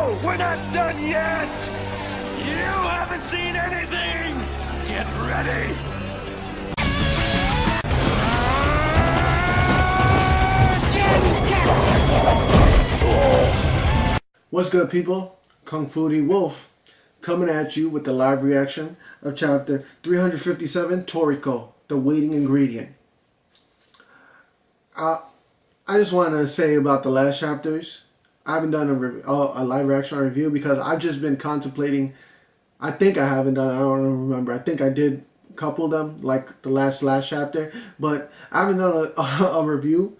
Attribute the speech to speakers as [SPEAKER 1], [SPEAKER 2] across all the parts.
[SPEAKER 1] No! We're not done yet! You haven't seen anything! Get ready!
[SPEAKER 2] What's good, people? Kung Fu d.wulf coming at you with the live reaction of chapter 357, Toriko, the waiting ingredient. I just want to say about the last chapters, I haven't done a live reaction or review because I've just been contemplating. I think I haven't done it, I don't remember. I think I did a couple of them, like the last chapter, but I haven't done a review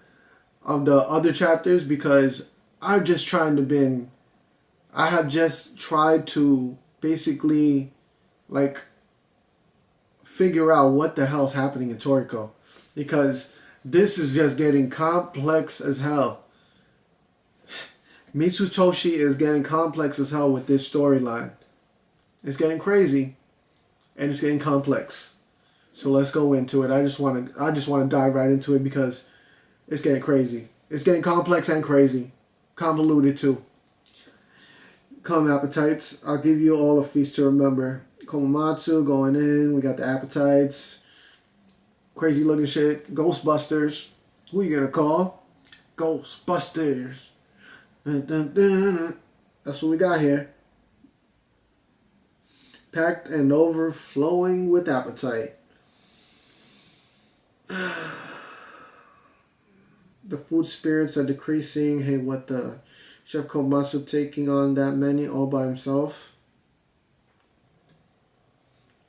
[SPEAKER 2] of the other chapters because I have just tried to basically like figure out what the hell's happening in Toriko, because this is just getting complex as hell. Mitsutoshi is getting complex as hell with this storyline. It's getting crazy and it's getting complex. So let's go into it. I just want to dive right into it because it's getting crazy. It's getting complex and crazy. Convoluted too. Come appetites. I'll give you all a feast to remember. Komatsu going in. We got the appetites. Crazy looking shit. Ghostbusters. Who you gonna call? Ghostbusters. Dun, dun, dun, dun. That's what we got here. Packed and overflowing with appetite. The food spirits are decreasing. Hey, what the? Chef Komatsu taking on that menu all by himself.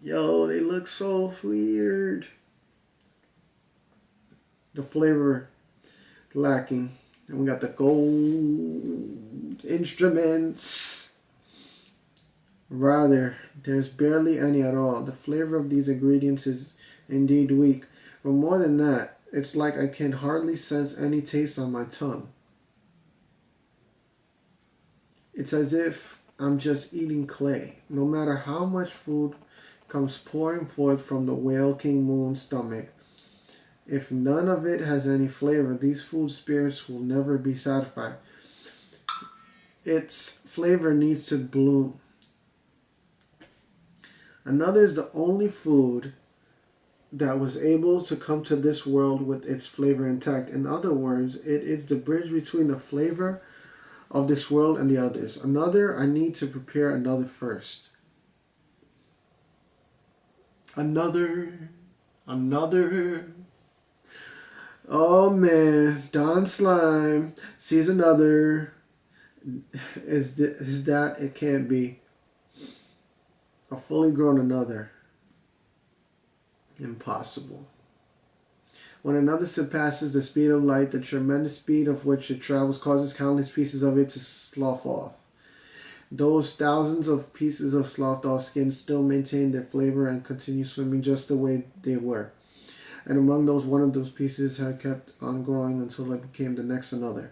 [SPEAKER 2] Yo, they look so weird. The flavor lacking. And we got the gold instruments. Rather, there's barely any at all. The flavor of these ingredients is indeed weak. But more than that, it's like I can hardly sense any taste on my tongue. It's as if I'm just eating clay. No matter how much food comes pouring forth from the Whale King Moon's stomach, if none of it has any flavor, these food spirits will never be satisfied. Its flavor needs to bloom. Another is the only food that was able to come to this world with its flavor intact. In other words, it is the bridge between the flavor of this world and the others. Another, I need to prepare another first. Another. Oh man, Don Slime sees another. Is that it can't be. A fully grown another. Impossible. When another surpasses the speed of light, the tremendous speed of which it travels causes countless pieces of it to slough off. Those thousands of pieces of sloughed off skin still maintain their flavor and continue swimming just the way they were. And among those, one of those pieces had kept on growing until it became the next another.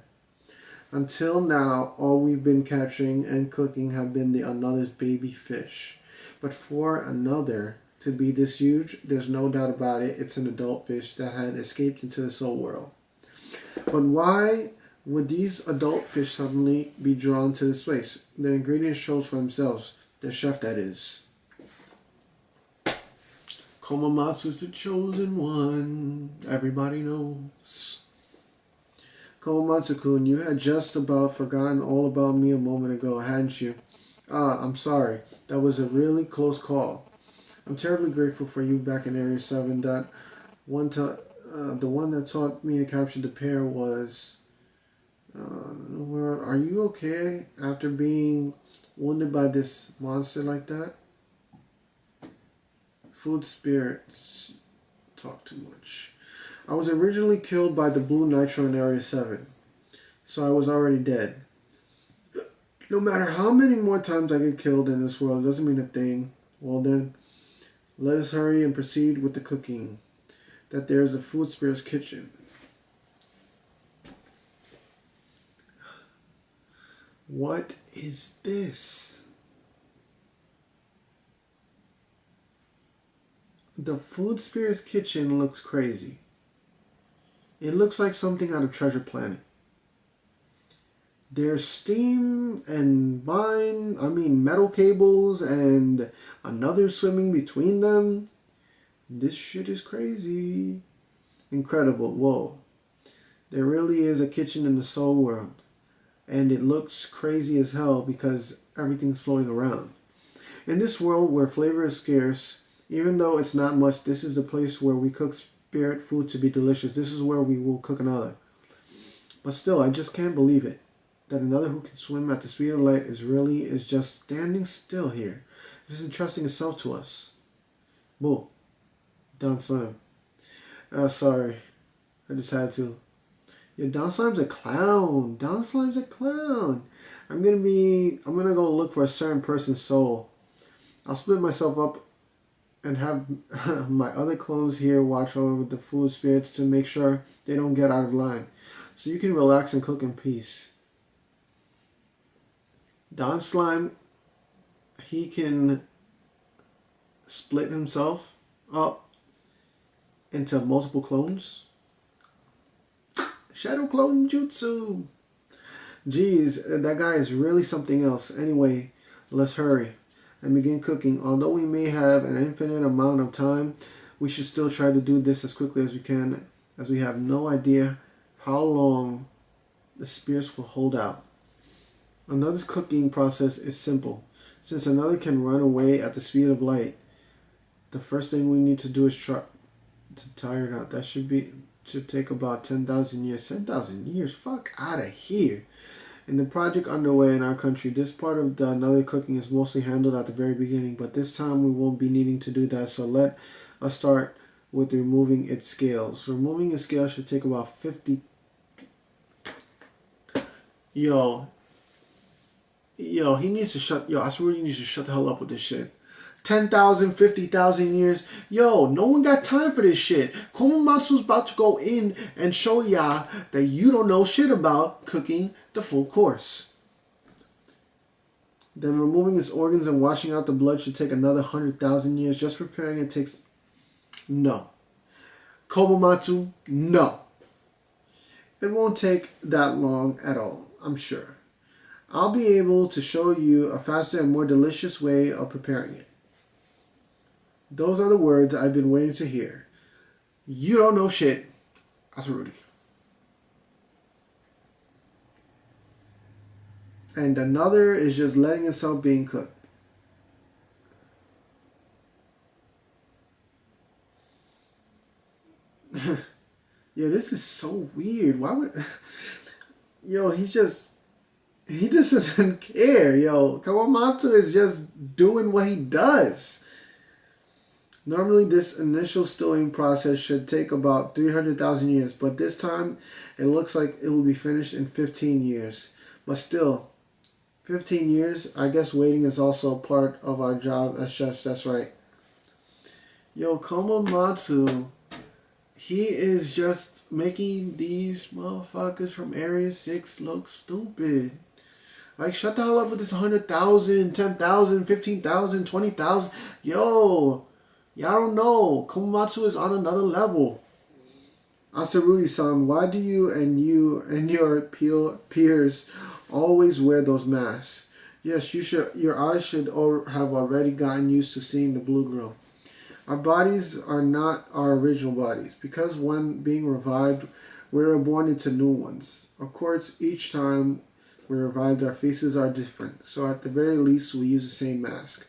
[SPEAKER 2] Until now, all we've been capturing and cooking have been the another's baby fish. But for another to be this huge, there's no doubt about it, it's an adult fish that had escaped into the soul world. But why would these adult fish suddenly be drawn to this place? The ingredients shows for themselves. The chef, that is. Komatsu's the chosen one. Everybody knows. Komatsu-kun, you had just about forgotten all about me a moment ago, hadn't you? I'm sorry. That was a really close call. I'm terribly grateful for you back in Area 7. That one time, the one that taught me to capture the pair was... are you okay after being wounded by this monster like that? Food spirits talk too much. I was originally killed by the blue nitro in Area 7, so I was already dead. No matter how many more times I get killed in this world, it doesn't mean a thing. Well then, let us hurry and proceed with the cooking. That there's the food spirit's kitchen. What is this? The food spirit's kitchen looks crazy. It looks like something out of Treasure Planet. There's steam and metal cables and another swimming between them. This shit is crazy. Incredible. Whoa. There really is a kitchen in the soul world. And it looks crazy as hell because everything's floating around. In this world where flavor is scarce, even though it's not much, this is the place where we cook spirit food to be delicious. This is where we will cook another. But still, I just can't believe it. That another who can swim at the speed of light is just standing still here. It is entrusting itself to us. Boo. Don Slime. Sorry. I just had to. Yeah, Don Slime's a clown. Don Slime's a clown. I'm gonna go look for a certain person's soul. I'll split myself up and have my other clones here watch over the food spirits to make sure they don't get out of line. So you can relax and cook in peace. Don Slime, he can split himself up into multiple clones. Shadow clone jutsu. Jeez, that guy is really something else. Anyway, let's hurry and begin cooking. Although we may have an infinite amount of time, we should still try to do this as quickly as we can, as we have no idea how long the spirits will hold out. Another's cooking process is simple. Since another can run away at the speed of light, the first thing we need to do is try to tire it out. That should take about 10,000 years. 10,000 years? Fuck out of here. In the project underway in our country, this part of the another cooking is mostly handled at the very beginning, but this time we won't be needing to do that, so let us start with removing its scales. Removing its scales should take about 50... Yo, he needs to shut... Yo, I swear he needs to shut the hell up with this shit. 10,000, 50,000 years. Yo, no one got time for this shit. Komatsu's about to go in and show y'all that you don't know shit about cooking the full course. Then removing its organs and washing out the blood should take another 100,000 years. Just preparing it takes... No. Komatsu, no. It won't take that long at all, I'm sure. I'll be able to show you a faster and more delicious way of preparing it. Those are the words I've been waiting to hear. You don't know shit. That's Rudy. And another is just letting itself being cooked. Yo, this is so weird. Why would... Yo, he just doesn't care. Yo, Kawamatsu is just doing what he does. Normally, this initial stewing process should take about 300,000 years, but this time, it looks like it will be finished in 15 years. But still, 15 years, I guess waiting is also a part of our job as chefs, that's right. Yo, Komatsu, he is just making these motherfuckers from Area 6 look stupid. Like, shut the hell up with this 100,000, 10,000, 15,000, 20,000. Yo, y'all don't know. Komatsu is on another level. Asaruti-san, why do you and your peers always wear those masks? Yes, your eyes should have already gotten used to seeing the blue glow. Our bodies are not our original bodies. Because when being revived, we are born into new ones. Of course, each time we're revived, our faces are different. So at the very least, we use the same mask.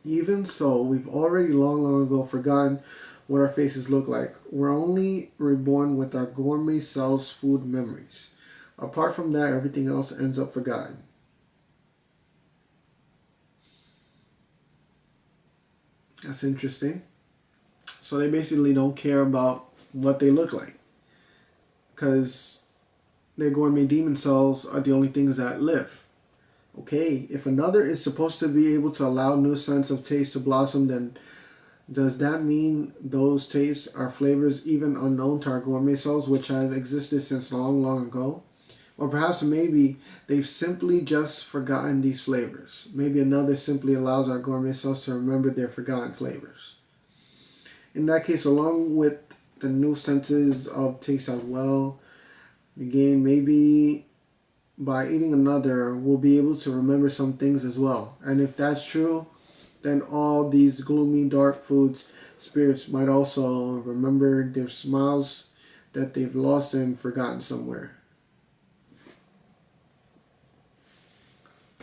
[SPEAKER 2] Even so, we've already long ago forgotten what our faces look like. We're only reborn with our gourmet selves' food memories. Apart from that, everything else ends up forgotten. That's interesting. So they basically don't care about what they look like, because their gourmet demon cells are the only things that live. Okay, if another is supposed to be able to allow new sense of taste to blossom, then does that mean those tastes are flavors even unknown to our gourmet cells, which have existed since long ago? Or perhaps maybe they've simply just forgotten these flavors. Maybe another simply allows our gourmet cells to remember their forgotten flavors. In that case, along with the new senses of taste as well, Again, maybe by eating another, we'll be able to remember some things as well. And if that's true, then all these gloomy, dark foods, spirits might also remember their smiles that they've lost and forgotten somewhere.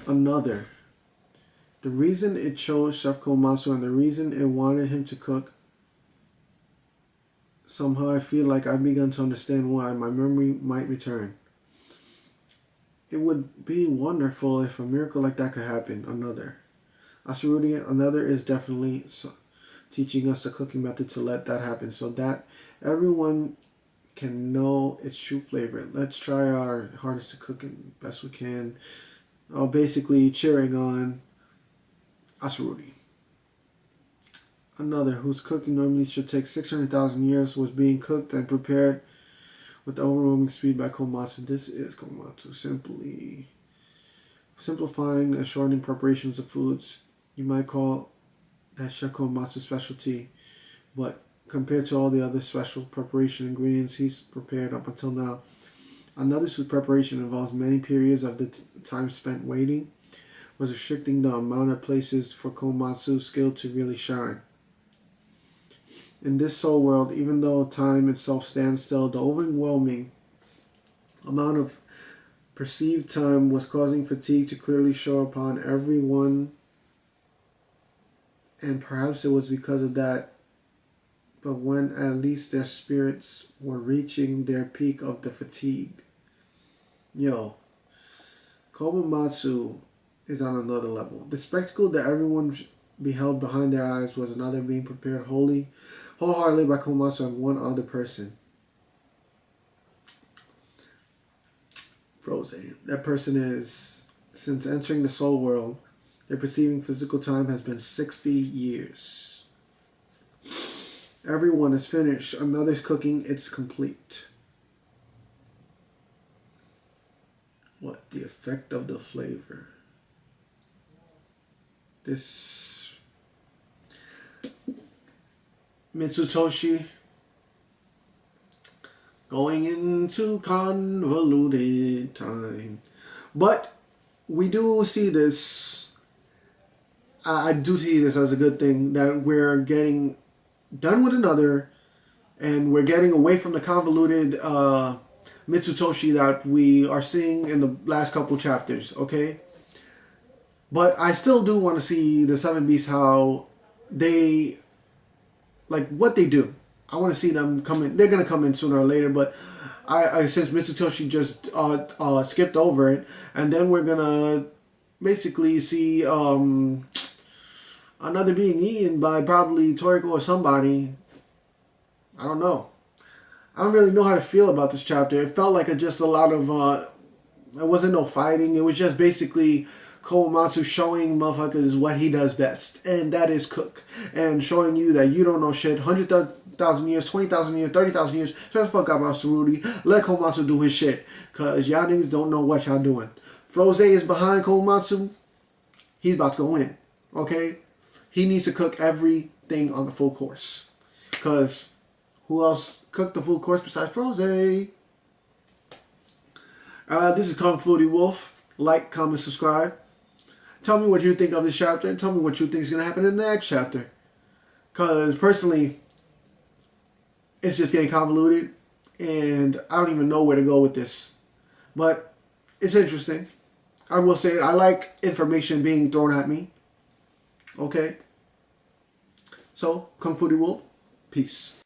[SPEAKER 2] Another. The reason it chose Chef Komatsu and the reason it wanted him to cook, somehow I feel like I've begun to understand why. My memory might return. It would be wonderful if a miracle like that could happen. Another. ICHIRYUU, another is definitely teaching us the cooking method to let that happen so that everyone can know its true flavor. Let's try our hardest to cook it best we can. Basically cheering on ICHIRYUU. Another, whose cooking normally should take 600,000 years, was being cooked and prepared with overwhelming speed by Komatsu. This is Komatsu, simply simplifying and shortening preparations of foods. You might call that Chef Komatsu's specialty, but compared to all the other special preparation ingredients he's prepared up until now, another's whose preparation involves many periods of the time spent waiting, was restricting the amount of places for Komatsu's skill to really shine. In this soul world, even though time itself stands still, the overwhelming amount of perceived time was causing fatigue to clearly show upon everyone, and perhaps it was because of that, but when at least their spirits were reaching their peak of the fatigue. Yo, Komatsu is on another level. The spectacle that everyone beheld behind their eyes was another being prepared wholeheartedly by Komatsu and one other person. Frozen. That person is, since entering the soul world, their perceiving physical time has been 60 years. Everyone is finished. Another's cooking. It's complete. What? The effect of the flavor. This Mitsutoshi going into convoluted time. But we do see this, I do see this as a good thing, that we're getting done with another and we're getting away from the convoluted Mitsutoshi that we are seeing in the last couple chapters, okay? But I still do want to see the Seven Beasts, how they, like, what they do. I want to see them come in. They're going to come in sooner or later, but I since Mitsutoshi just skipped over it, and then we're going to basically see another being eaten by probably Toriko or somebody. I don't know. I don't really know how to feel about this chapter. It felt like just a lot of, it wasn't no fighting. It was just basically Komatsu showing motherfuckers what he does best, and that is cook, and showing you that you don't know shit. 100,000 years, 20,000 years, 30,000 years. Shut the fuck up, ICHIRYUU. Let Komatsu do his shit, cause y'all niggas don't know what y'all doing. Froze is behind Komatsu. He's about to go in. Okay, he needs to cook everything on the full course, cause who else cooked the full course besides Froze? This is Kung Fu d.wulf. Like, comment, subscribe. Tell me what you think of this chapter, and tell me what you think is going to happen in the next chapter. Because, personally, it's just getting convoluted, and I don't even know where to go with this. But, it's interesting. I will say it. I like information being thrown at me. Okay? So, Kung Fu d.wulf, peace.